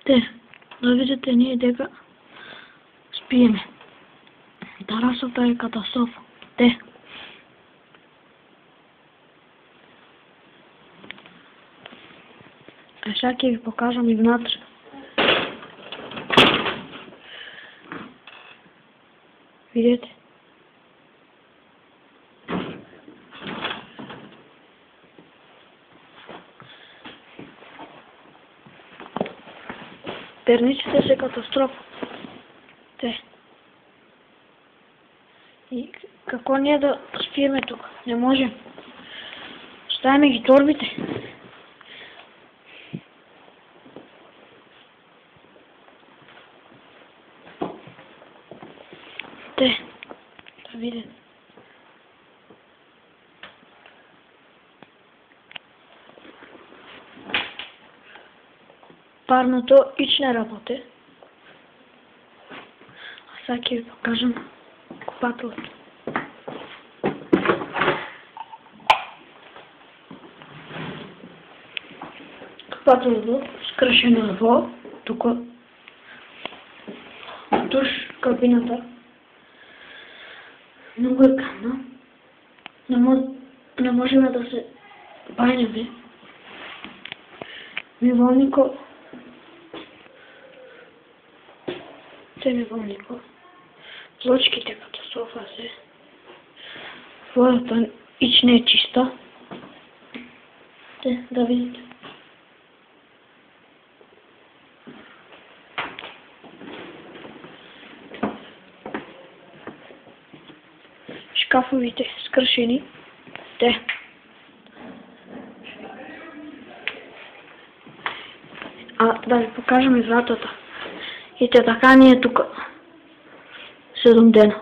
Те, да видите ние дека спиеме. Терасата е катастрофа. Те. А сега ќе ви покажам и внатре. Видите? Перниците се катастрофа. Те. И како ние да спиеме тук? Не можем. Ставиме ги торбите. Те. Да видите. Парното ич не работи. А сега ќе ви покажам купателото. Купателото скршено во тука душ кабината. Много е гадно. Не можеме да се бајнеме. Мивалнико. Те мивалнико. Злочките катастрофа се. Водата ич не е чиста. Те, да видите. Шкафовите скршени. Те. А да ви покажем и вратата. И те така ни е тука 7 дена.